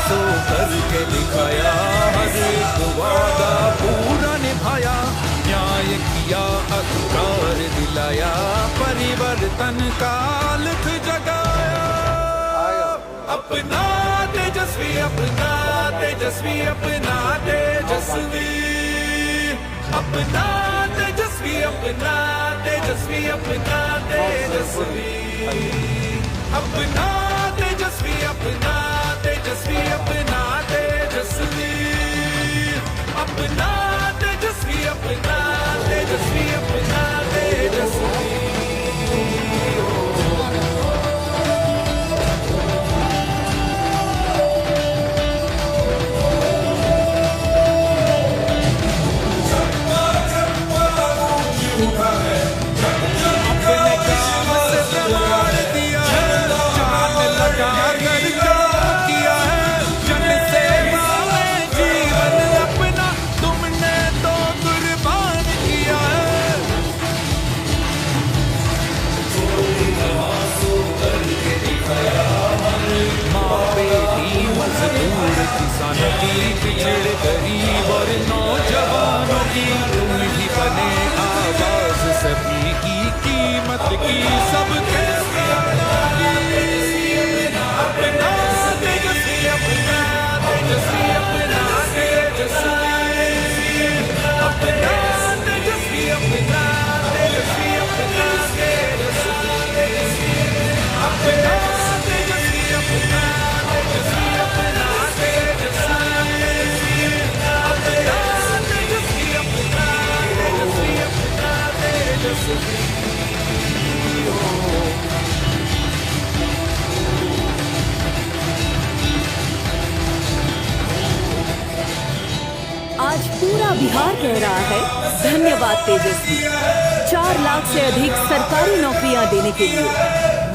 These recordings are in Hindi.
सो करके दिखाया, हर एक वादा पूरा निभाया, न्याय किया, अधिकार दिलाया, परिवर्तन का लिख जगाया। अपना तेजस्वी, अपना तेजस्वी, अपना तेजस्वी, अपना तेजस्वी, अपना तेजस्वी, अपना तेजस्वी, अपना तेजस्वी, अपना तेजस्वी, अपना तेजस्वी, अपना तेजस्वी, अपना तेजस्वी, अपना तेजस्वी। किसानों की, पिछड़े गरीब और नौजवानों की, तुम ही बने आवाज सभी की, कीमत की सबके अपना तेजस्वी, अपना तेजस्वी, अपना तेजस्वी, अपना तेजस्वी, अपना तेजस्वी, अपना तेजस्वी, अपना तेजस्वी, अपना तेजस्वी, अपना आज पूरा बिहार कह रहा है धन्यवाद तेजस्वी। 4 लाख से अधिक सरकारी नौकरियां देने के लिए,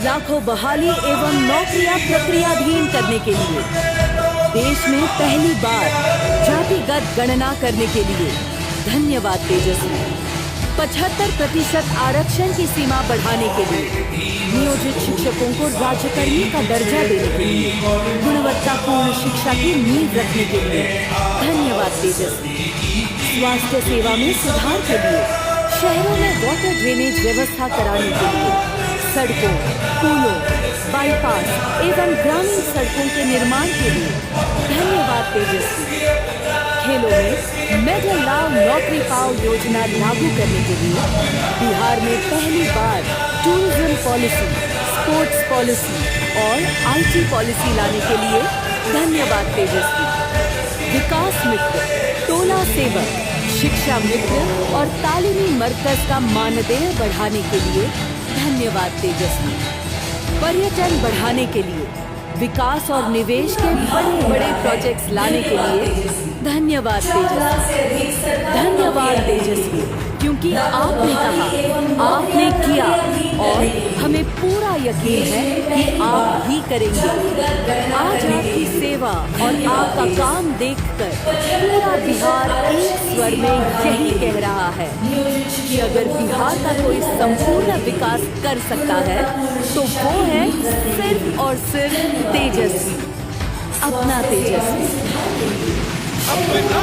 लाखों बहाली एवं नौकरियां प्रक्रियाधीन करने के लिए, देश में पहली बार जातिगत गणना करने के लिए धन्यवाद तेजस्वी। 75% आरक्षण की सीमा बढ़ाने के लिए, नियोजित शिक्षकों को राज्यकर्मी का दर्जा देने के लिए, गुणवत्तापूर्ण शिक्षा की नींव रखने के लिए धन्यवाद तेजस्वी। स्वास्थ्य सेवा में सुधार के लिए, शहरों में वाटर ड्रेनेज व्यवस्था कराने के लिए, सड़कों, पुलों, बाईपास एवं ग्रामीण सड़कों के निर्माण के लिए धन्यवाद तेजस्वी। खेलों में मेडल लाओ नौकरी पाओ योजना लागू करने के लिए, बिहार में पहली बार टूरिज्म पॉलिसी, स्पोर्ट्स पॉलिसी और IT पॉलिसी लाने के लिए धन्यवाद तेजस्वी। विकास मित्र, टोला सेवक, शिक्षा मित्र और तालीमी मरकज का मानदेय बढ़ाने के लिए धन्यवाद तेजस्वी। पर्यटन बढ़ाने के लिए, विकास और निवेश के बड़े बड़े प्रोजेक्ट्स लाने के लिए धन्यवाद तेजस्वी। धन्यवाद तेजस्वी, क्योंकि आपने कहा, आपने किया और हमें पूरा यकीन है कि आप भी करेंगे। आज आपकी सेवा और आपका काम देखकर पूरा बिहार एक स्वर में यही कह रहा है कि अगर बिहार का कोई संपूर्ण विकास कर सकता है तो वो है सिर्फ और सिर्फ तेजस्वी, अपना तेजस्वी। अपना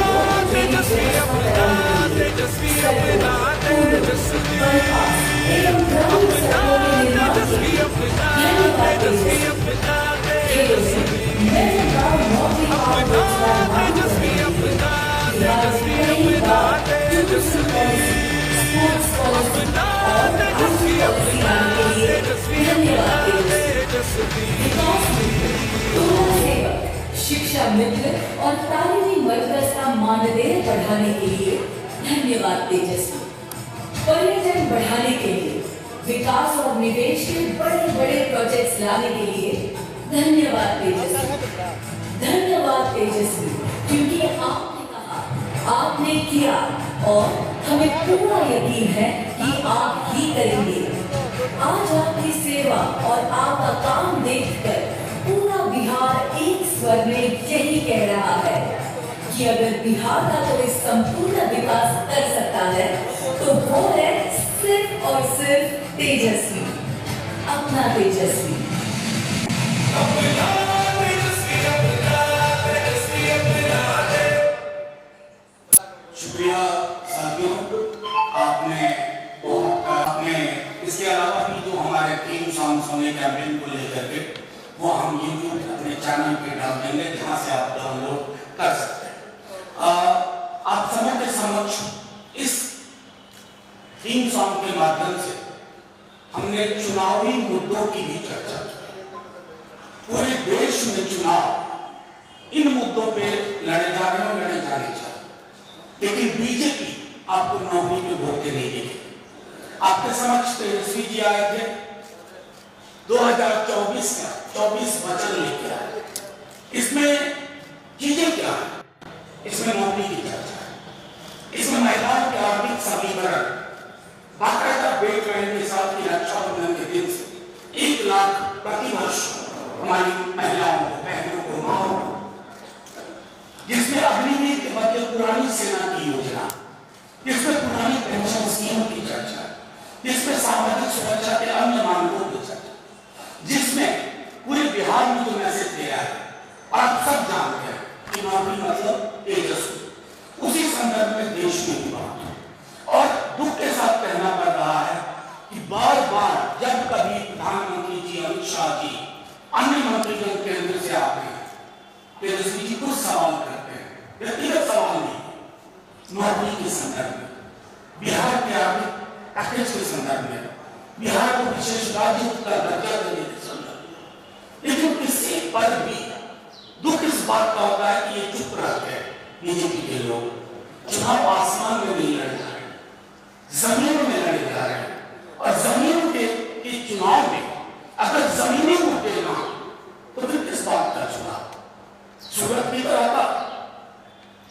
तेजस्वी, अपना तेजस्वी, अपना तेजस्वी, अपना तेजस्वी, अपना तेजस्वी, अपना तेजस्वी, अपना तेजस्वी, अपना तेजस्वी, अपना तेजस्वी, अपना तेजस्वी, अपना तेजस्वी, अपना तेजस्वी। शिक्षा मित्र और तालीमी मरकज का मानदेय बढ़ाने के लिए धन्यवाद तेजस्वी। पर्यटन बढ़ाने के लिए, विकास और निवेश के बड़े बड़े प्रोजेक्ट्स लाने के लिए धन्यवाद तेजस्वी, धन्यवाद तेजस्वी, क्योंकि आपने कहा, आपने किया और हमें पूरा यकीन है कि आप ही करेंगे। आज आपकी सेवा और आपका काम देखकर पूरा बिहार एक स्वर में यही कह रहा है कि अगर बिहार का कोई संपूर्ण विकास कर सकता है तो वो है सिर्फ और सिर्फ तेजस्वी, अपना तेजस्वी। अपना तेजस्वी, अपना तेजस्वी, अपना शुक्रिया साथियों, आपने इसके अलावा भी जो हमारे थीम सॉन्ग सोने कैंपेन को लेकर के वो हम यूट्यूब अपने चैनल पे डाल देंगे, जहाँ से आप डाउनलोड कर सकते हैं। आप समूह के समक्ष इस थीम सॉन्ग के माध्यम से हमने चुनावी मुद्दों की भी चर्चा की। पूरे देश में चुनाव इन मुद्दों पे लड़े जा रहे हैं, लड़े जाने चाहिए, लेकिन बीजेपी आपको नौकरी पे वोट नहीं देगी। आपके समक्ष तेजस्वी जी आए थे 2024 का 24 वचन लेकर आए। इसमें चीजें क्या है? इसमें नौकरी की चर्चा है, इसमें महिलाओं के आर्थिक सबलीकरण, बाकायदा बेट रहने के साथ की रक्षाबंधन के दिन से 1 लाख प्रति वर्ष हमारी महिलाओं को, बहनों को, माओ को, जिसमें अग्निवीर के बदले पुरानी सेना की योजना, जिसमें पुरानी पेंशन स्कीम की चर्चा, जिसमें सामाजिक सुरक्षा के अन्य मानकों की चर्चा, जिसमें पूरे बिहार में जो मैसेज दिया है और आप सब जानते हैं कि नौकरी मतलब तेजस्वी, उसी संदर्भ में देश में भी बात है। और दुख के साथ कहना पड़ रहा है कि बार बार जब कभी प्रधानमंत्री जी, अमित शाह जी, अन्य मंत्रीगण केंद्र से आते हैं, तेजस्वी जी कुछ सवाल करते हैं, व्यक्तिगत सवाल नहीं, नौकरी के संदर्भ में, बिहार के आर्थिक पैकेज के संदर्भ में, बिहार को विशेष राज्य का दर्जा देने के संदर्भ में। लेकिन किसी पर भी दुख इस बात का होता है कि ये चुप रहते हैं बीजेपी के लोग। चुनाव आसमान में नहीं लड़ जा रहे, जमीन में लड़े जा रहे हैं, और जमीन के चुनाव में अगर जमीनी मुद्दे ना तो फिर किस बात का चुनाव? सूरत की तरह था,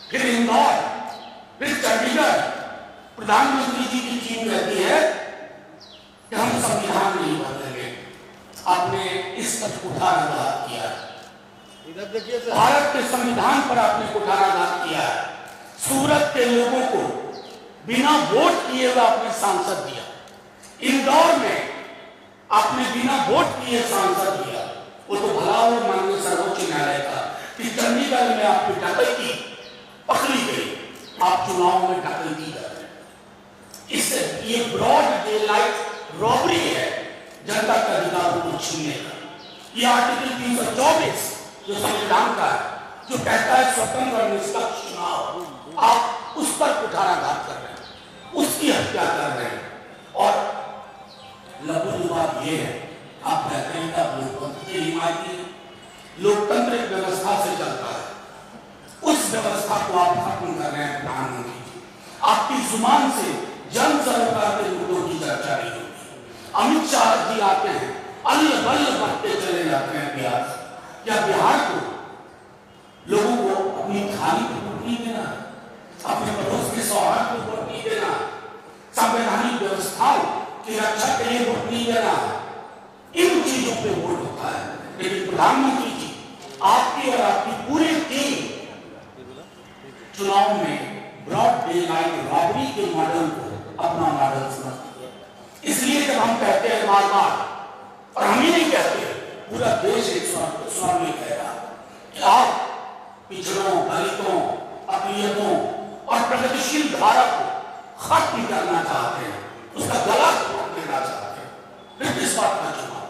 फिर इंदौर, फिर चंडीगढ़। प्रधानमंत्री जी की चीज रहती है कि हम संविधान नहीं बदलेंगे। आपने इस पर कुठाराघात किया है, भारत के संविधान पर आपने कुठाराघात किया है। सूरत के लोगों को बिना वोट किए हुए आपने सांसद दिया, इंदौर में आपने बिना वोट किए सांसद दिया। वो तो भला हो माननीय सर्वोच्च न्यायालय का कि चंडीगढ़ में आपकी डकैती पकड़ी गई, आप चुनाव में डकैती कर रहे हैं। इससे ये ब्रॉड डे लाइट रॉबरी है जनता के अधिकारों को छीनने का। ये आर्टिकल 324 जो संविधान का है, जो कहता है स्वतंत्र और निष्पक्ष चुनाव, आप उस पर कुठाराघात कर रहे हैं, उसकी हत्या कर रहे हैं। और लघु बात ये है, आप कहते हैं कि लोकतंत्र की हिमायती है, लोकतंत्र एक व्यवस्था से चलता है, उस व्यवस्था को आप खत्म कर रहे हैं। प्रधानमंत्री जी, आपकी जुबान से जन सरोकार के मुद्दों की चर्चा नहीं होती। अमित शाह जी आते हैं, अल्ल बल्ल बढ़ते चले जाते हैं बिहार से। क्या बिहार को लोगों को अपनी थाली को वोट नहीं देना, अपने पड़ोस के सौहार्द को वोट नहीं देना, संवैधानिक व्यवस्थाओं की रक्षा के लिए वोट नहीं देना, इन चीजों पे वोट होता है। लेकिन प्रधानमंत्री जी, आपकी और आपकी पूरी टीम चुनाव में ब्रॉड डे लाइट रॉबरी के मॉडल को अपना मॉडल समझती है। इसलिए जब हम कहते हैं बार बार, और हम ही नहीं कहते, पूरा देश एक स्वर में कह रहा कि आप पिछड़ों, दलितों, अकलियतों और प्रगतिशील धारा को खत्म करना चाहते हैं, उसका गला तोड़ देना चाहते हैं। फिर किस बात का चुनाव?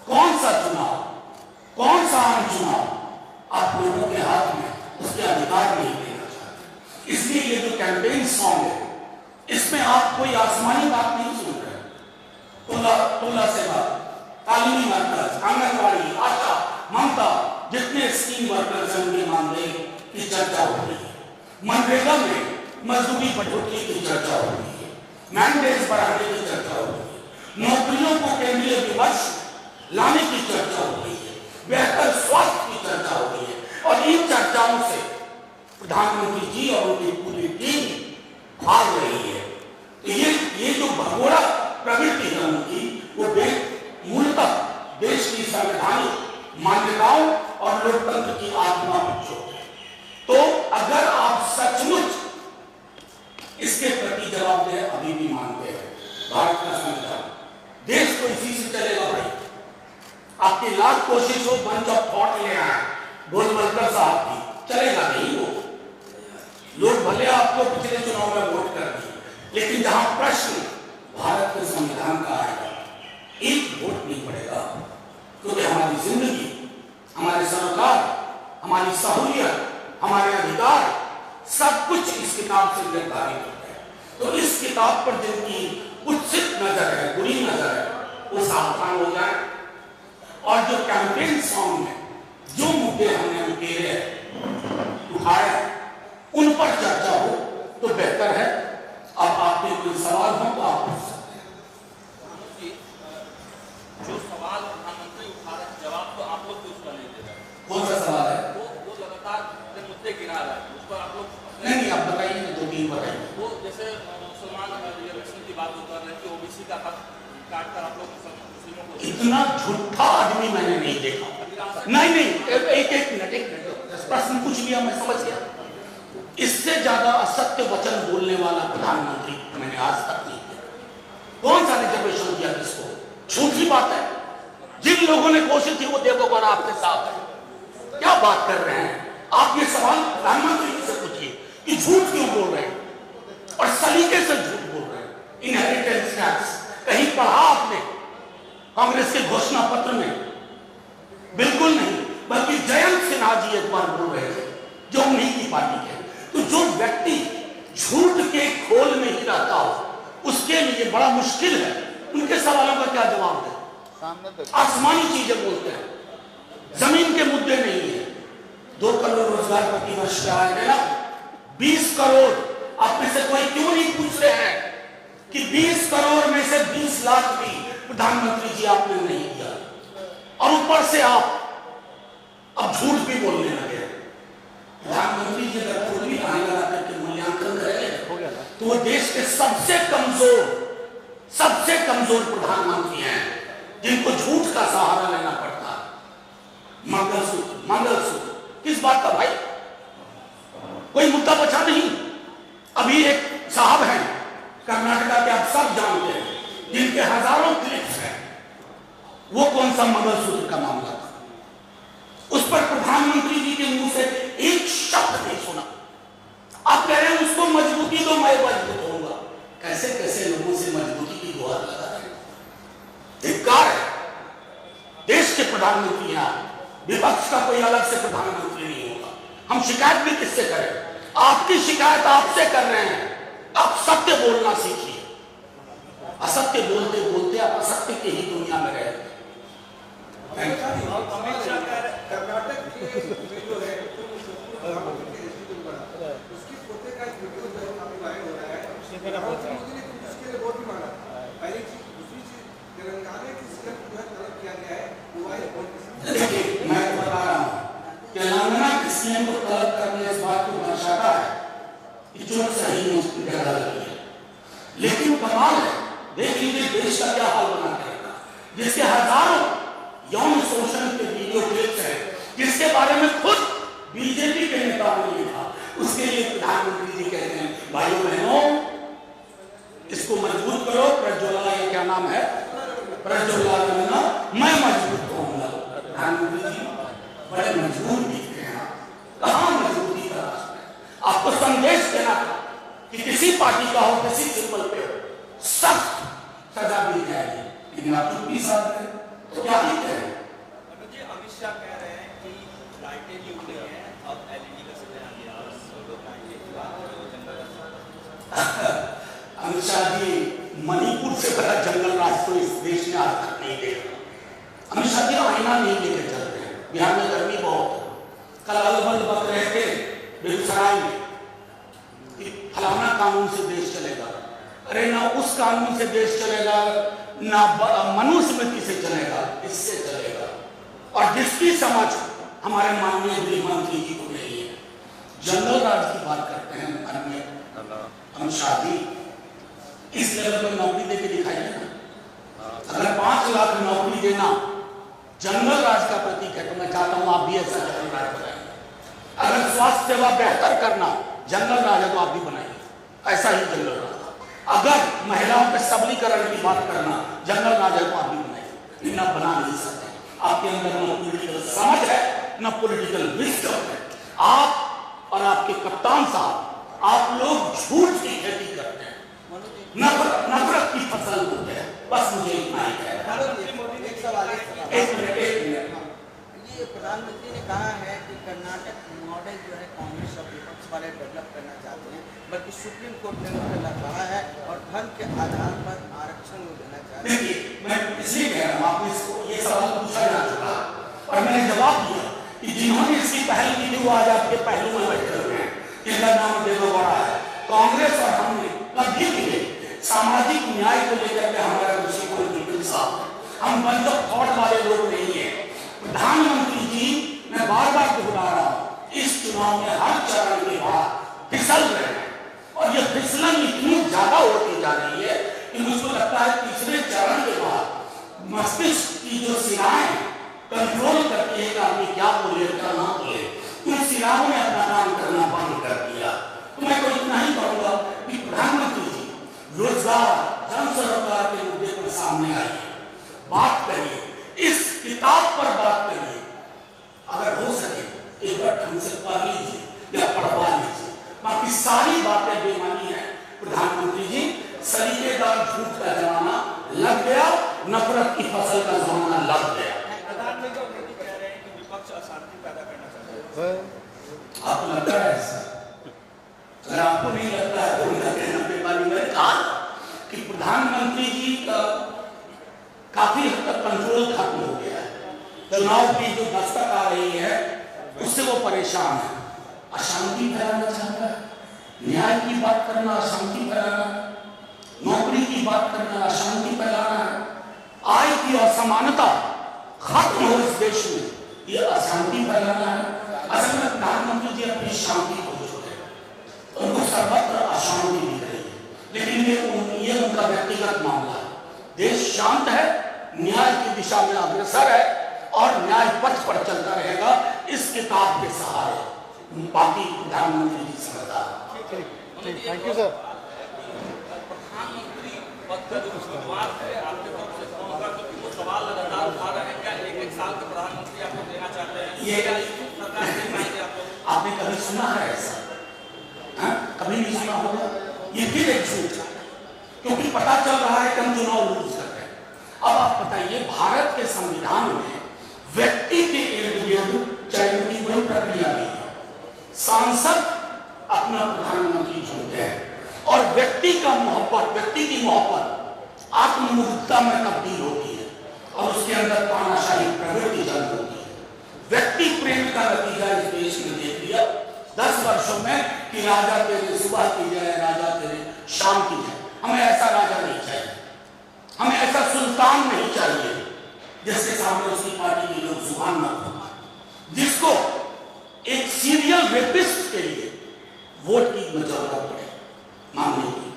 कौन सा चुनाव? कौन सा आम चुनाव? आप लोगों के हाथ में उसके अधिकार नहीं देना चाहते। इसलिए ये जो कैंपेन सॉन्ग है, इसमें आप कोई आसमानी बात नहीं सुन रहे। टोला सेवा, तालीमी मरकज, आंगनबाड़ी, आशा, ममता, जितने स्कीम वर्कर्स हैं उनके मामले की चर्चा हो रही है। मनरेगा में मजदूरी बढ़ोतरी की चर्चा हो रही है, मैंडेट्स बढ़ाने की केंद्रीय विमर्श लाने की चर्चा हो रही है, बेहतर स्वास्थ्य की चर्चा हो रही है, और इन चर्चाओं से प्रधानमंत्री जी और उनकी पूरी टीम भाग रही है। तो ये जो भगोड़ा प्रवृत्ति है उनकी, वो मूलतः देश की संवैधानिक मान्यताओं और लोकतंत्र की आत्मा में चोट है। तो अगर आप सचमुच इसके प्रति जवाबदेह अभी भी मानते हैं, भारत का संविधान, देश तो इसी से चलेगा भाई। आपकी लाख कोशिश हो बंच ऑफ थॉट ले आए गोलवलकर साहब की, चलेगा नहीं वो। लोग भले आपको पिछले चुनाव में वोट कर दिए, लेकिन जहां प्रश्न भारत के संविधान का आएगा, एक वोट नहीं पड़ेगा, क्योंकि हमारी जिंदगी, हमारे सरोकार, हमारी सहूलियत, हमारे अधिकार, सब कुछ इस किताब से निर्धारित होता है। तो इस किताब पर जिनकी कुत्सित नजर है, बुरी नजर है, वो सावधान हो जाए, और जो कैंपेन सॉन्ग में जो मुद्दे हमने उठाए उन पर चर्चा हो तो बेहतर है। अब आपके कोई सवाल हो तो आप पूछ सकते हैं। जो सवाल प्रधानमंत्री उठा रहे हैं, जवाब तो आप लोग कुछ नहीं दे रहे। कौन सा सवाल है? वो लगातार मुद्दे गिरा रहा है, उस पर आप लोग नहीं, आप बताइए, दो तीन बताइए। वो जैसे मुसलमान रिजर्वेशन की बात कर रहे हैं कि ओबीसी का हक काट कर आप लोग मुस्लिमों को, इतना झूठा आदमी मैंने नहीं देखा। नहीं, एक मिनट, प्रश्न पूछ लिया, मैं समझ गया। इससे ज्यादा असत्य वचन बोलने वाला प्रधानमंत्री मैंने आज तक नहीं देखा। कौन सा रिजर्वेशन दिया किसको? झूठी बात है। जिन लोगों ने कोशिश की वो देवगौड़ा आपके साथ है। क्या बात कर रहे हैं आप? ये सवाल प्रधानमंत्री से पूछिए कि झूठ क्यों बोल रहे हैं, और सलीके से झूठ बोल रहे हैं। इनहेरिटेंस टैक्स कहीं पढ़ा आपने कांग्रेस के घोषणा पत्र में? बिल्कुल नहीं, बल्कि जयंत सिन्हा जी एक बार बोल रहे थे, जो उन्हीं की पार्टी के। तो जो व्यक्ति झूठ के खोल में ही रहता हो, उसके लिए बड़ा मुश्किल है उनके सवालों का क्या जवाब दे। आसमानी चीजें बोलते हैं, जमीन के मुद्दे नहीं है। 2 करोड़ रोजगार प्रति वर्ष का आएगा ना, 20 करोड़। आप में से कोई क्यों नहीं पूछ रहे हैं कि 20 करोड़ में से 20 लाख भी प्रधानमंत्री जी आपने नहीं दिया, और ऊपर से आप अब झूठ भी बोलने लगे। प्रधानमंत्री जी अगर खुद भी आएगा करके मूल्यांकन करेंगे तो वो देश के सबसे कमजोर प्रधानमंत्री हैं, जिनको झूठ का सहारा लेना पड़ता है। मंगलसूत्र किस बात का भाई? कोई मुद्दा बचा नहीं। अभी एक साहब हैं कर्नाटका के, आप सब जानते हैं, जिनके हजारों क्लिप्स हैं। वो कौन सा मंगलसूत्र का मामला था? उस पर प्रधानमंत्री जी के मुंह से एक शब्द नहीं सुना। आप कह रहे हैं उसको मजबूती दो, मैं मजबूत होऊंगा। कैसे कैसे लोगों से मजबूती की गुहार लगा रहे हैं। धिक्कार है। देश के प्रधानमंत्री हैं, विपक्ष का कोई अलग से प्रधानमंत्री नहीं होगा। हम शिकायत भी किससे करें? आपकी शिकायत आपसे कर रहे हैं। आप सत्य बोलना सीखिए। असत्य बोलते बोलते आप असत्य की ही दुनिया में रहे। कर्नाटक के जो है उसकी पोते का वीडियो जो है वायरल हो रहा है, मोदी ने उसके लिए वोट भी मांगा। पहली चीज, दूसरी चीज, तेलंगाना की सीएम जो है तलब किया गया है, वो वायरल वोट। देखिए, मैं बता रहा हूँ, तेलंगाना की सीएम को तलब करने इस बात को दर्शाता है कि जो सही जगह लगी है। लेकिन कमाल है, देख लीजिए देश का क्या हाल बना के रखा, जिसके हजारों यौन शोषण के वीडियो क्लिप्स हैं, जिसके बारे में खुद बीजेपी के नेताओं ने लिखा। उसके लिए प्रधानमंत्री जी कहते हैं भाइयों बहनों इसको मजबूत करो। प्रज्वला, ये क्या नाम है, प्रज्वला, मैं मजबूत होऊंगा। प्रधानमंत्री जी बड़े मजबूत दिखते हैं। कहां मजबूती का रास्ता है? आपको संदेश देना था कि किसी पार्टी का हो, किसी सिंबल पे हो, सख्त सजा दी जाएगी, लेकिन आप चुप्पी साध रहे तो क्या कहते हैं? अमित शाह कह रहे हैं कि लाइटें भी उड़ गई हैं, अब एलईडी का समय आ गया। अमित शाह जी मणिपुर से बड़ा जंगल राज तो इस देश ने आज तक नहीं देखा। अमित शाह जी आईना नहीं लेकर चलते हैं। बिहार में गर्मी बहुत है। कल अलबल बक रहे थे बेगूसराय में कि फलाना कानून से देश चलेगा। अरे ना उस कानून से देश चलेगा, ना मनुस्मृति से चलेगा, इससे चलेगा। और जिसकी समझ हमारे माननीय गृह मंत्री जी को नहीं है, जंगल राज की बात करते हैं अन्य हम शादी, इस लेवल पर नौकरी देके दिखाइए ना। अगर 5 लाख नौकरी देना जंगल राज का प्रतीक है, तो मैं चाहता हूं आप भी ऐसा जंगल राज बनाइए। अगर स्वास्थ्य सेवा बेहतर करना जंगल राज है, तो आप भी बनाइए ऐसा ही जंगल राज। अगर महिलाओं के सबलीकरण की बात करना जंगल राज है, तो आप भी बनाइए, लेकिन आप बना नहीं सकते। आपके अंदर न पॉलिटिकल समझ है, न पॉलिटिकल विजडम है। आप और आपके कप्तान साहब, आप लोग झूठ की खेती करते हैं, नफरत की फसल बोते हैं। बस मुझे इतना ही कहना है। एक सवाल एक मिनट ये प्रधानमंत्री ने कहा है कि कर्नाटक मॉडल जो है कांग्रेस और विपक्ष वाले डेवलप करना चाहते हैं, बल्कि सुप्रीम कोर्ट ने उन्हें कहा है और धर्म के आधार पर आरक्षण देना चाहते हैं। देखिए, मैं इसलिए कह रहा हूँ, आपने इसको ये सवाल पूछा जा चुका और मैंने जवाब दिया कि जिन्होंने इसकी पहल की थी वो आज आपके पहलू में बैठे हुए हैं, जिनका नाम देवेगौड़ा है। कांग्रेस और हमने कभी भी सामाजिक न्याय को लेकर के हमारा दृष्टिकोण बिल्कुल साफ है। हम बंद थॉट वाले लोग नहीं है। प्रधानमंत्री जी, मैं बार बार दोहरा रहा हूँ, इस चुनाव में हर चरण के बाद फिसल रहे हैं और ये फिसलन इतनी ज्यादा होती जा रही है कि मुझको लगता है तीसरे चरण के बाद मस्तिष्क की जो सिराएं कंट्रोल करती है कि आदमी क्या बोले क्या ना बोले, उन सिराओं ने अपना काम करना बंद कर दिया। तो मैं तो इतना ही कहूंगा कि प्रधानमंत्री जी रोजगार, जन सरोकार के मुद्दे पर सामने आइए, बात करिए, इस किताब पर बात करिए। अगर हो सके एक बार ढंग से पढ़ लीजिए या पढ़वा लीजिए, बाकी सारी बातें बेमानी है। प्रधानमंत्री जी, सलीकेदार झूठ का जमाना लग गया, नफरत की फसल का जमाना लग गया। प्रधानमंत्री कह रहे हैं कि विपक्ष अशांति पैदा करना चाहता है। आपको लगता है ऐसा? अगर आपको नहीं लगता है तो उनका कहना बेमानी। मैंने कहा कि प्रधानमंत्री जी का काफी हद तक कंट्रोल खत्म हो गया है। चुनाव की जो दस्तक आ रही है उससे वो परेशान है। अशांति फैलाना चाहता है, न्याय की बात करना अशांति फैलाना, नौकरी की बात करना अशांति फैलाना है, आय की असमानता खत्म हो इस देश में, ये अशांति फैलाना है। असल में प्रधानमंत्री जी अपनी शांति खो चुके हैं, उनको सर्वत्र अशांति दिख रही है, लेकिन ये उनका व्यक्तिगत मामला है। देश शांत है, न्याय की दिशा में अग्रसर है और न्याय पथ पर चलता रहेगा इस किताब के सहारे। बाकी प्रधानमंत्री जी समझदार। Thank you sir. प्रधानमंत्री पद का जो शुरुआत है आपके तरफ से कौन होगा, क्योंकि वो सवाल लगातार उठा रहे हैं, क्या एक साल के प्रधानमंत्री आपको देना चाहते हैं? ये सरकार से मांगे आपको। आपने कभी सुना है ऐसा? कभी नहीं सुना होगा। ये फिर एक झूठ है, क्योंकि पता चल रहा है कि हम चुनाव लूज कर रहे हैं। अब आप बताइए, भारत के संविधान में व्यक्ति के इर्द गिर्द चयन की कोई प्रक्रिया नहीं है। सांसद अपना प्रधानमंत्री चुनते हैं और व्यक्ति की मोहब्बत आत्ममुग्धता में तब्दील होती है और उसके अंदर तानाशाही प्रवृत्ति जन्म होती है। व्यक्ति प्रेम का नतीजा इस देश ने देख लिया 10 वर्षों में कि राजा तेरे सुबह की जाए, राजा तेरे शाम की जाए। हमें ऐसा राजा नहीं चाहिए, हमें ऐसा सुल्तान नहीं चाहिए जिसके सामने उसकी पार्टी के लोग जुबान न खोलें, जिसको एक सीरियल रेपिस्ट के लिए वोट की जरूरत पड़े मांगने की।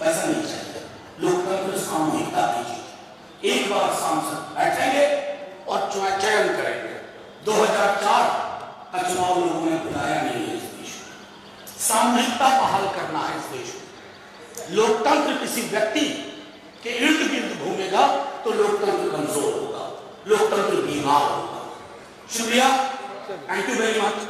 ऐसा नहीं चाहिए। लोकतंत्र सामूहिकता की चीज। एक बार सांसद बैठेंगे और चयन करेंगे। 2004 का चुनाव लोगों ने बुलाया नहीं है इस देश में। सामूहिकता बहाल करना है इस देश में। लोकतंत्र किसी व्यक्ति के इर्द गिर्द घूमेगा तो लोकतंत्र कमजोर होगा, लोकतंत्र बीमार होगा। शुक्रिया, थैंक यू वेरी मच।